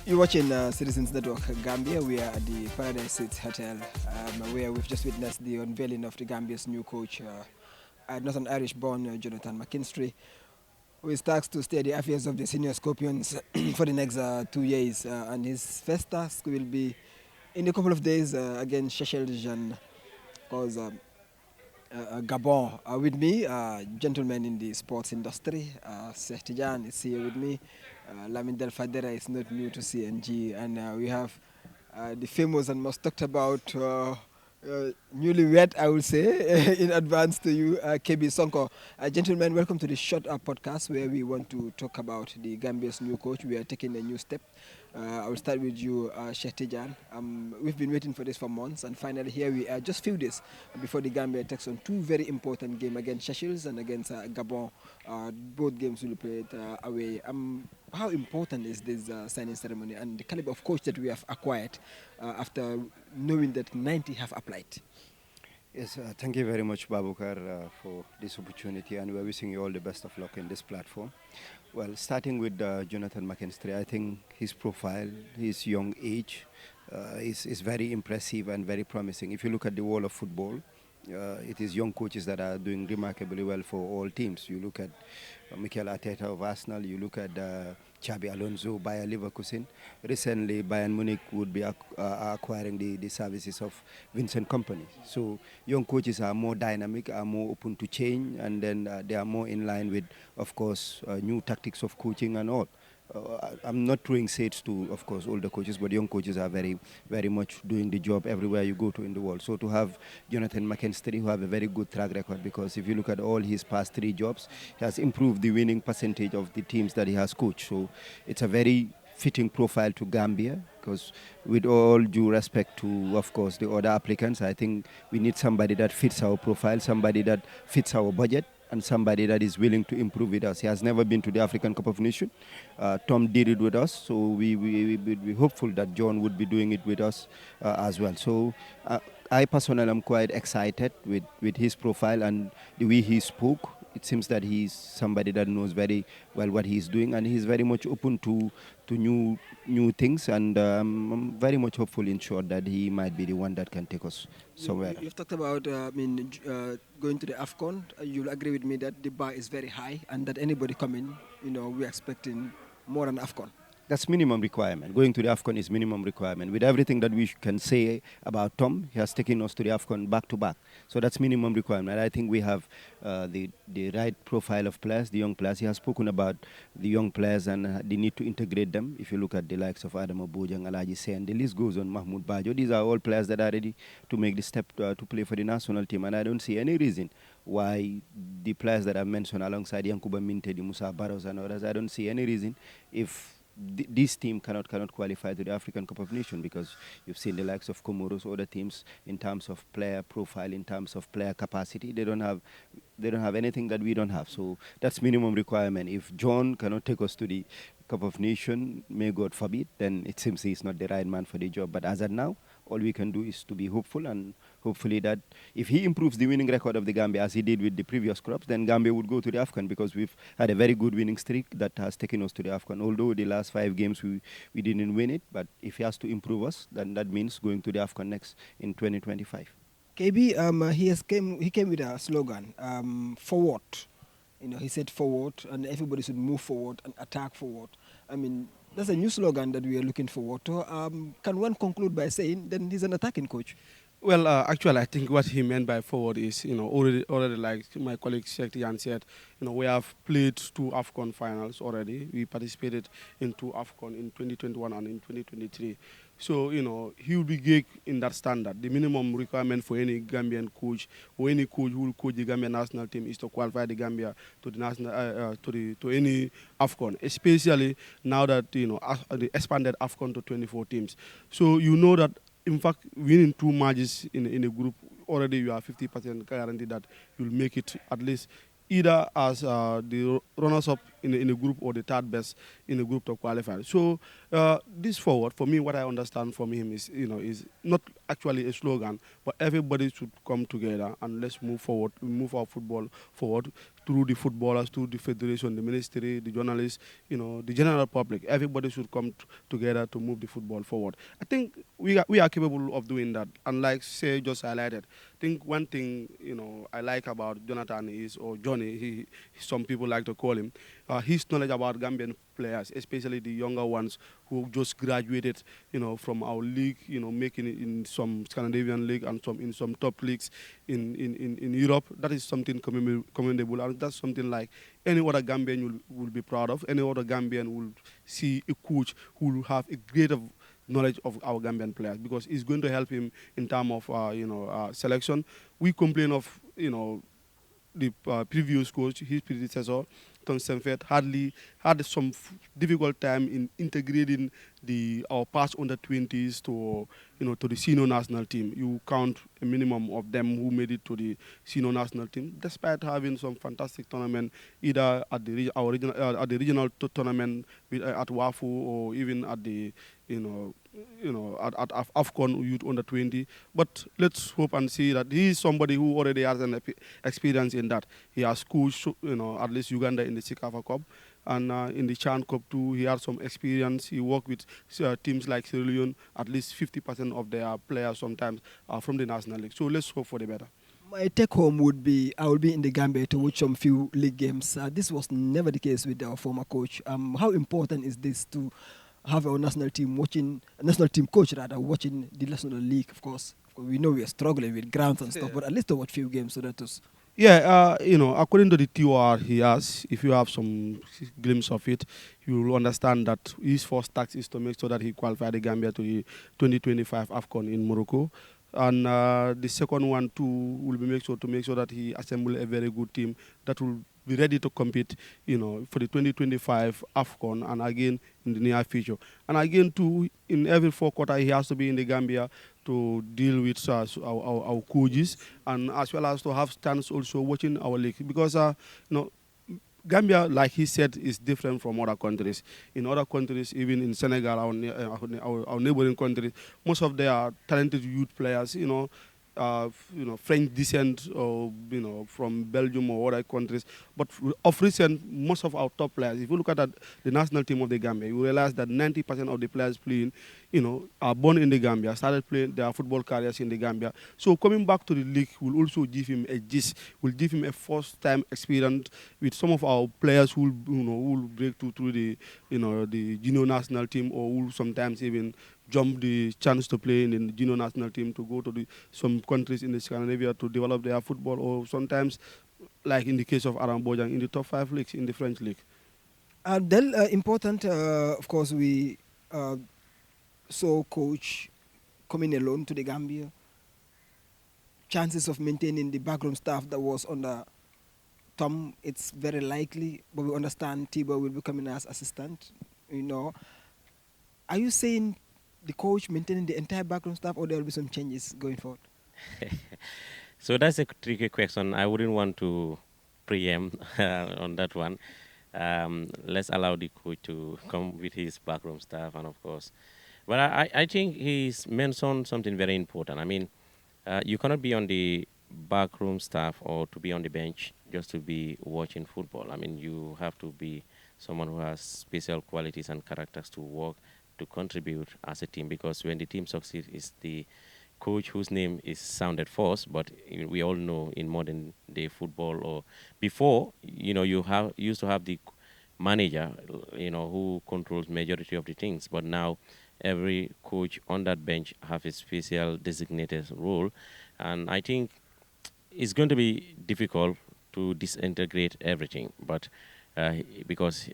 You're watching Citizens Network Gambia. We are at the Paradise Suites Hotel, where we've just witnessed the unveiling of the Gambia's new coach, Northern Irish-born Jonathan McKinstry, who is tasked to steer the affairs of the senior Scorpions for the next 2 years. And his first task will be in a couple of days against Seychelles and cause Gabon. With me, gentlemen in the sports industry, Seth Tijan is here with me. Lamin Del Fadera is not new to CNG, and we have the famous and most talked about newlywed, I will say, in advance to you, KB Sonko. Gentlemen, welcome to the short podcast where we want to talk about the Gambia's new coach. We are taking a new step. I will start with you, Sheikh Tijan. We've been waiting for this for months, and finally here we are, just few days before the Gambia takes on two very important games against Seychelles and against Gabon. Both games will be played away. How important is this signing ceremony and the caliber of coach that we have acquired after knowing that 90 have applied? Yes, thank you very much, Babukar, for this opportunity, and we're wishing you all the best of luck in this platform. Well, starting with Jonathan McKinstry, I think his profile, his young age, is very impressive and very promising. If you look at the world of football, it is young coaches that are doing remarkably well for all teams. You look at Mikel Arteta of Arsenal, you look at Xabi Alonso, Bayer Leverkusen. Recently, Bayern Munich would be acquiring the services of Vincent Kompany. So young coaches are more dynamic, are more open to change, and then they are more in line with, of course, new tactics of coaching and all. I'm not throwing shades to, of course, older coaches, but young coaches are very, very much doing the job everywhere you go to in the world. So to have Jonathan McKinstry, who have a very good track record, because if you look at all his past 3 jobs, he has improved the winning percentage of the teams that he has coached. So it's a very fitting profile to Gambia, because with all due respect to, of course, the other applicants, I think we need somebody that fits our profile, somebody that fits our budget, and somebody that is willing to improve with us. He has never been to the African Cup of Nations. Tom did it with us, so we're hopeful that John would be doing it with us as well. So I personally am quite excited with his profile and the way he spoke. It seems that he's somebody that knows very well what he's doing, and he's very much open to new things, and I'm very much hopeful, in short, that he might be the one that can take us somewhere. You've talked about going to the AFCON. You'll agree with me that the bar is very high and that anybody coming, we're expecting more than AFCON. That's minimum requirement. Going to the AFCON is minimum requirement. With everything that we can say about Tom, he has taken us to the AFCON back to back. So that's minimum requirement. I think we have the right profile of players, the young players. He has spoken about the young players and the need to integrate them. If you look at the likes of Adam Abojang, Alaji Sen, the list goes on, Mahmoud Bajo. These are all players that are ready to make the step to play for the national team. And I don't see any reason why the players that I mentioned alongside Yankuba Minte, the Musa Barros and others, I don't see any reason if this team cannot qualify to the African Cup of Nations, because you've seen the likes of Comoros, other teams, in terms of player profile, in terms of player capacity, they don't have anything that we don't have. So that's minimum requirement. If John cannot take us to the Cup of Nations, may God forbid, then it seems he's not the right man for the job. But as of now, all we can do is to be hopeful, and hopefully that if he improves the winning record of the Gambia as he did with the previous crops, then Gambia would go to the AFCON, because we've had a very good winning streak that has taken us to the AFCON. Although the last 5 games we didn't win it, but if he has to improve us, then that means going to the AFCON next in 2025. KB, he came with a slogan, forward. He said forward, and everybody should move forward and attack forward. That's a new slogan that we are looking forward to. Can one conclude by saying then he's an attacking coach? Well, actually, I think what he meant by forward is, already like my colleague Sheikh Tijan said, we have played 2 AFCON finals already. We participated in 2 AFCON in 2021 and in 2023. So, he will be gig in that standard. The minimum requirement for any Gambian coach or any coach who will coach the Gambian national team is to qualify the Gambia to the national to any AFCON, especially now that the expanded AFCON to 24 teams. So that, in fact, winning 2 matches in a group, already you are 50% guaranteed that you'll make it at least either as the runners-up in a group or the third best in a group to qualify. So this forward, for me, what I understand from him is, is not actually a slogan, but everybody should come together and let's move forward, move our football forward through the footballers, through the federation, the ministry, the journalists, the general public. Everybody should come together to move the football forward. I think we are capable of doing that. And like say just highlighted, I think one thing I like about Jonathan is, or Johnny, some people like to call him, his knowledge about Gambian players, especially the younger ones who just graduated, from our league, making it in some Scandinavian league and in some top leagues in Europe. That is something commendable, and that's something like any other Gambian will be proud of. Any other Gambian will see a coach who will have a greater knowledge of our Gambian players, because it's going to help him in terms of selection. We complain of the previous coach, his predecessor, Tom Senfet, hardly had some difficult time in integrating our past under 20s to the senior national team. You count a minimum of them who made it to the senior national team, despite having some fantastic tournament, either at the regional tournament at WAFU, or even at the at AFCON youth under 20. But let's hope and see that he is somebody who already has an experience in that. He has coached, at least Uganda in the Sikafa Cup, and in the Chan Cup too, he had some experience. He worked with teams like Sierra Leone. At least 50% of their players sometimes are from the National League. So let's hope for the better. My take home would be I will be in the Gambia to watch some few league games. This was never the case with our former coach. How important is this to have our national team coach watching the national league? Of course, we know we are struggling with grounds and stuff, but at least to watch few games so that us. Yeah, according to the TOR he has, if you have some glimpse of it, you will understand that his first task is to make sure that he qualifies the Gambia to the 2025 AFCON in Morocco. And the second one too will be make sure that he assemble a very good team that will be ready to compete, for the 2025 AFCON and again in the near future. And again too, in every 4 quarter he has to be in the Gambia to deal with our coaches, and as well as to have stands also watching our league, because Gambia, like he said, is different from other countries. In other countries, even in Senegal, our neighboring countries, most of their talented youth players, French descent, or from Belgium or other countries. But of recent, most of our top players, if you look at the national team of the Gambia, you realize that 90% of the players playing, are born in the Gambia, started playing their football careers in the Gambia. So coming back to the league will also give him a gist, will give him a first-time experience with some of our players who will break through the junior national team, or who sometimes even jump the chance to play in the junior national team to go to some countries in the Scandinavia to develop their football, or sometimes, like in the case of Aram Bojang, in the top 5 leagues in the French league. Then important, of course, we saw coach coming alone to the Gambia. Chances of maintaining the backroom staff that was under Tom, it's very likely, but we understand Tibo will be coming as assistant. Are you saying the coach maintaining the entire backroom staff, or there will be some changes going forward? So that's a tricky question. I wouldn't want to preempt on that one. Let's allow the coach to come with his backroom staff, and of course. But I think he's mentioned something very important. I mean, you cannot be on the backroom staff or to be on the bench just to be watching football. I mean, you have to be someone who has special qualities and characters to work, to contribute as a team, because when the team succeeds, it's the coach whose name is sounded first. But we all know in modern day football, or before, you used to have the manager, who controls majority of the things. But now every coach on that bench have a special designated role, and I think it's going to be difficult to disintegrate everything. But because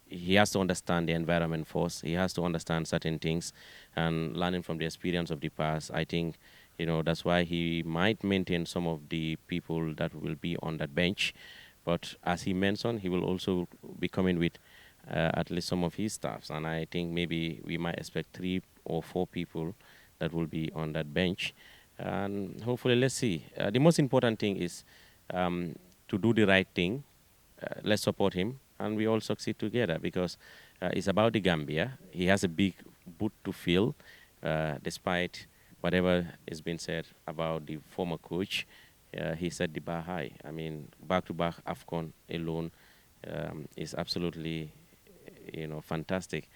he has to understand the environment first. He has to understand certain things, and learning from the experience of the past. I think, that's why he might maintain some of the people that will be on that bench. But as he mentioned, he will also be coming with at least some of his staffs. And I think maybe we might expect 3 or 4 people that will be on that bench. And hopefully, let's see. The most important thing is to do the right thing. Let's support him. and we all succeed together, because it's about the Gambia. He has a big boot to fill, despite whatever is being said about the former coach. He set the bar high. I mean, back-to-back AFCON alone is absolutely, fantastic.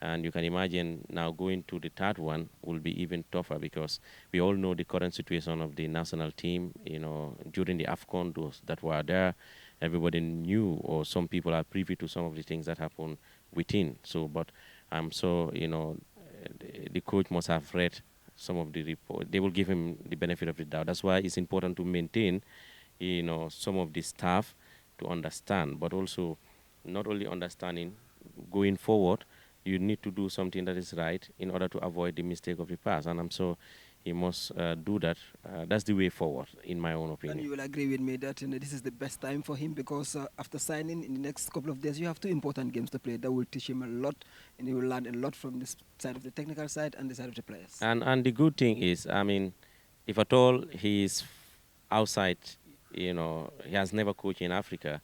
And you can imagine now going to the third one will be even tougher, because we all know the current situation of the national team. During the AFCON, those that were there, everybody knew, or some people are privy to some of the things that happen within. So, but I'm so, the coach must have read some of the report. They will give him the benefit of the doubt. That's why it's important to maintain, some of the staff to understand, but also not only understanding, going forward, you need to do something that is right in order to avoid the mistake of the past. And I'm so he must do that. That's the way forward, in my own opinion. And you will agree with me that this is the best time for him, because after signing in the next couple of days, you have two important games to play that will teach him a lot, and he will learn a lot from this side of the technical side and the side of the players. And the good thing is, I mean, if at all he is outside, he has never coached in Africa,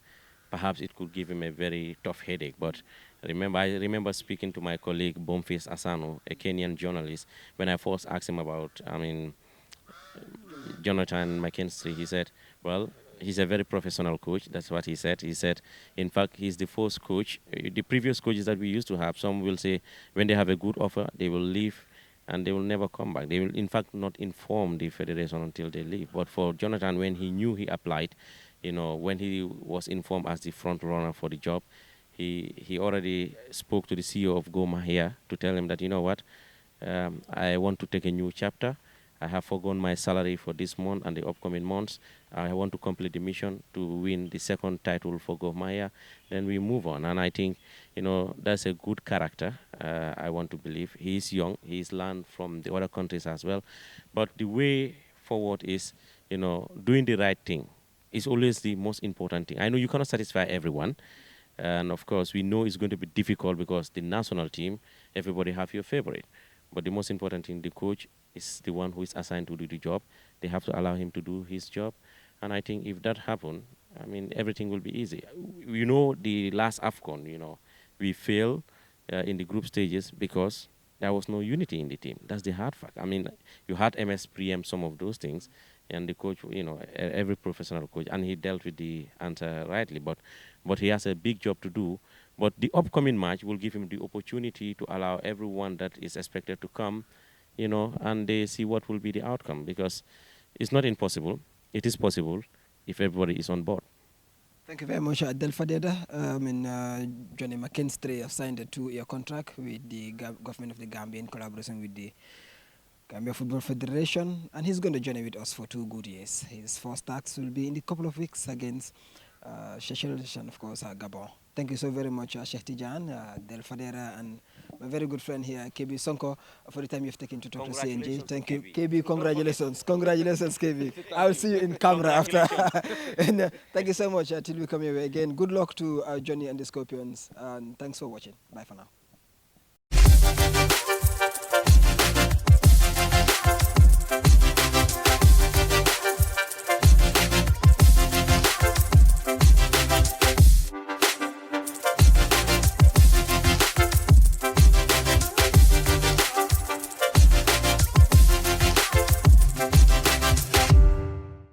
perhaps it could give him a very tough headache. But I remember speaking to my colleague Boniface Asano, a Kenyan journalist, when I first asked him about, Jonathan McKinstry. He said, well, he's a very professional coach. That's what he said. He said, in fact, he's the first coach. The previous coaches that we used to have, some will say when they have a good offer, they will leave and they will never come back. They will, in fact, not inform the federation until they leave. But for Jonathan, when he knew he applied, when he was informed as the front runner for the job, he already spoke to the CEO of Goma here to tell him that, I want to take a new chapter. I have forgone my salary for this month and the upcoming months. I want to complete the mission to win the second title for Goma. Then we move on. And I think, that's a good character. I want to believe. He is young. He's learned from the other countries as well. But the way forward is, doing the right thing is always the most important thing. I know you cannot satisfy everyone. And of course, we know it's going to be difficult, because the national team, everybody have your favorite. But the most important thing, the coach is the one who is assigned to do the job. They have to allow him to do his job. And I think if that happens, I mean, everything will be easy. The last AFCON, we failed in the group stages because there was no unity in the team. That's the hard fact. I mean, you had MS preempt some of those things, and the coach, every professional coach, and he dealt with the answer rightly. But he has a big job to do. But the upcoming match will give him the opportunity to allow everyone that is expected to come, and they see what will be the outcome, because it's not impossible. It is possible if everybody is on board. Thank you very much, Del Fadeda. Johnny McKinstry have signed a 2-year contract with the government of the Gambia in collaboration with the Gambia Football Federation, and he's going to journey with us for 2 good years. His first tax will be in a couple of weeks against Seychelles and, of course, Gabon. Thank you so very much, Sheikh Tijan, Del Fadera, and my very good friend here, KB Sonko, for the time you've taken to talk to CNG. Thank you, KB. Congratulations. Congratulations, KB. I will see you in camera after. And thank you so much till we come here again. Good luck to Johnny and the Scorpions, and thanks for watching. Bye for now.